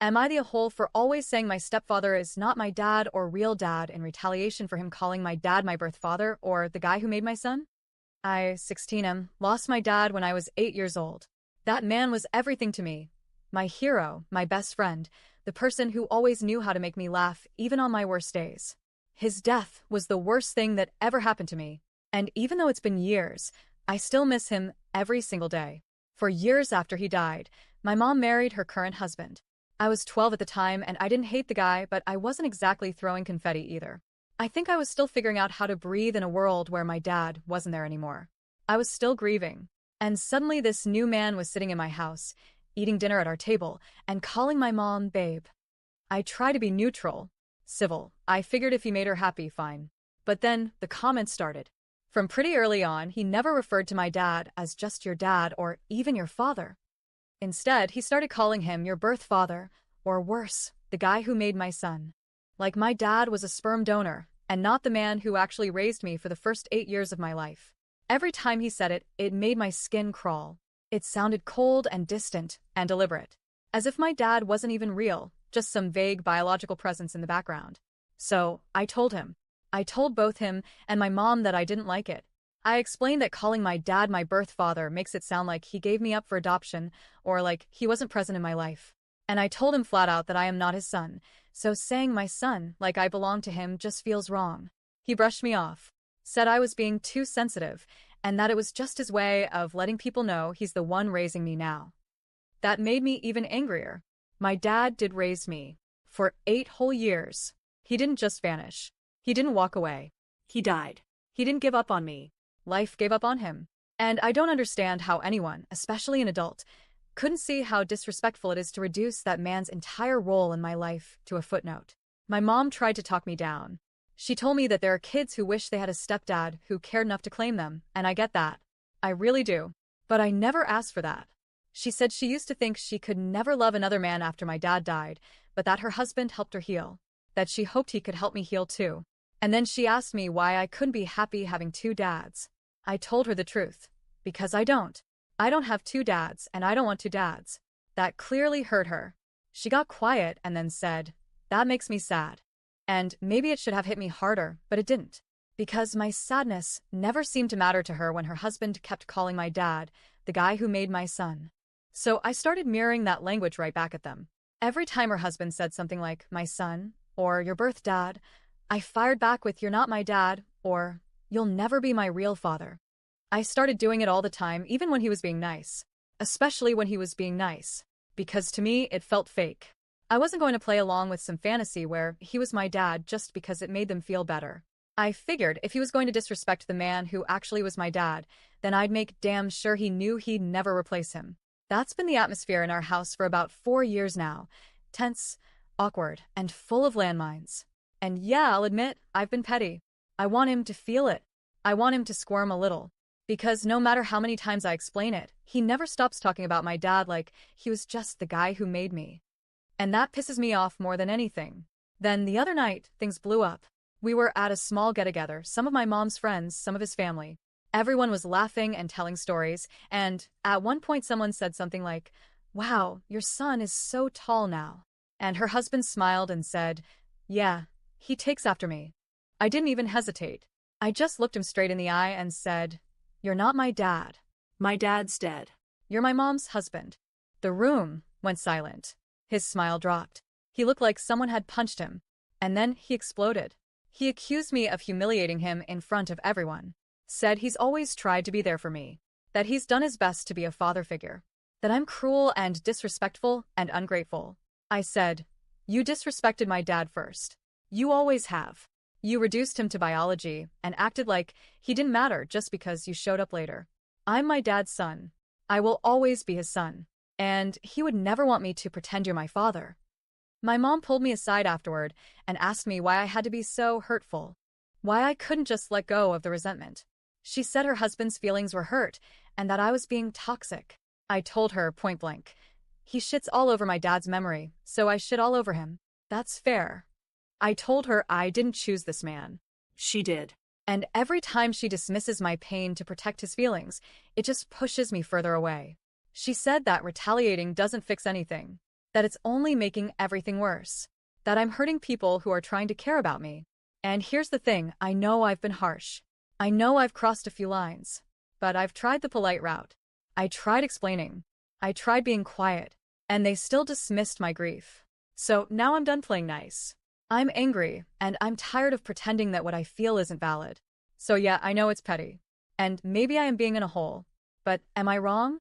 Am I the a-hole for always saying my stepfather is not my dad or real dad in retaliation for him calling my dad my birth father or the guy who made my son? I, 16, lost my dad when I was 8 years old. That man was everything to me. My hero, my best friend, the person who always knew how to make me laugh even on my worst days. His death was the worst thing that ever happened to me. And even though it's been years, I still miss him every single day. For years after he died, my mom married her current husband. I was 12 at the time and I didn't hate the guy, but I wasn't exactly throwing confetti either. I think I was still figuring out how to breathe in a world where my dad wasn't there anymore. I was still grieving. And suddenly this new man was sitting in my house, eating dinner at our table, and calling my mom babe. I tried to be neutral, civil. I figured if he made her happy, fine. But then the comments started. From pretty early on, he never referred to my dad as just your dad or even your father. Instead, he started calling him your birth father, or worse, the guy who made my son. Like my dad was a sperm donor, and not the man who actually raised me for the first 8 years of my life. Every time he said it, it made my skin crawl. It sounded cold and distant and deliberate. As if my dad wasn't even real, just some vague biological presence in the background. So, I told him. I told both him and my mom that I didn't like it. I explained that calling my dad my birth father makes it sound like he gave me up for adoption or like he wasn't present in my life. And I told him flat out that I am not his son, so saying my son like I belong to him just feels wrong. He brushed me off, said I was being too sensitive, and that it was just his way of letting people know he's the one raising me now. That made me even angrier. My dad did raise me. For 8 whole years. He didn't just vanish. He didn't walk away. He died. He didn't give up on me. Life gave up on him. And I don't understand how anyone, especially an adult, couldn't see how disrespectful it is to reduce that man's entire role in my life to a footnote. My mom tried to talk me down. She told me that there are kids who wish they had a stepdad who cared enough to claim them, and I get that. I really do. But I never asked for that. She said she used to think she could never love another man after my dad died, but that her husband helped her heal. That she hoped he could help me heal too. And then she asked me why I couldn't be happy having 2 dads. I told her the truth. Because I don't. I don't have 2 dads, and I don't want 2 dads. That clearly hurt her. She got quiet and then said, "That makes me sad." And maybe it should have hit me harder, but it didn't. Because my sadness never seemed to matter to her when her husband kept calling my dad the guy who made my son. So I started mirroring that language right back at them. Every time her husband said something like, "my son," or "your birth dad," I fired back with, "You're not my dad," or "You'll never be my real father." I started doing it all the time, even when he was being nice. Especially when he was being nice. Because to me, it felt fake. I wasn't going to play along with some fantasy where he was my dad just because it made them feel better. I figured if he was going to disrespect the man who actually was my dad, then I'd make damn sure he knew he'd never replace him. That's been the atmosphere in our house for about 4 years now. Tense, awkward, and full of landmines. And yeah, I'll admit, I've been petty. I want him to feel it. I want him to squirm a little. Because no matter how many times I explain it, he never stops talking about my dad like he was just the guy who made me. And that pisses me off more than anything. Then the other night, things blew up. We were at a small get-together, some of my mom's friends, some of his family. Everyone was laughing and telling stories, and at one point someone said something like, "Wow, your son is so tall now." And her husband smiled and said, "Yeah, he takes after me." I didn't even hesitate. I just looked him straight in the eye and said, "You're not my dad. My dad's dead. You're my mom's husband." The room went silent. His smile dropped. He looked like someone had punched him. And then he exploded. He accused me of humiliating him in front of everyone. Said he's always tried to be there for me. That he's done his best to be a father figure. That I'm cruel and disrespectful and ungrateful. I said, "You disrespected my dad first. You always have. You reduced him to biology and acted like he didn't matter just because you showed up later. I'm my dad's son. I will always be his son. And he would never want me to pretend you're my father." My mom pulled me aside afterward and asked me why I had to be so hurtful. Why I couldn't just let go of the resentment. She said her husband's feelings were hurt and that I was being toxic. I told her point blank, "He shits all over my dad's memory, so I shit all over him. That's fair." I told her I didn't choose this man. She did. And every time she dismisses my pain to protect his feelings, it just pushes me further away. She said that retaliating doesn't fix anything. that it's only making everything worse, that I'm hurting people who are trying to care about me. And here's the thing, I know I've been harsh. I know I've crossed a few lines. But I've tried the polite route. I tried explaining. I tried being quiet. And they still dismissed my grief. So now I'm done playing nice. I'm angry, and I'm tired of pretending that what I feel isn't valid. So yeah, I know it's petty. And maybe I am being in a hole. But am I wrong?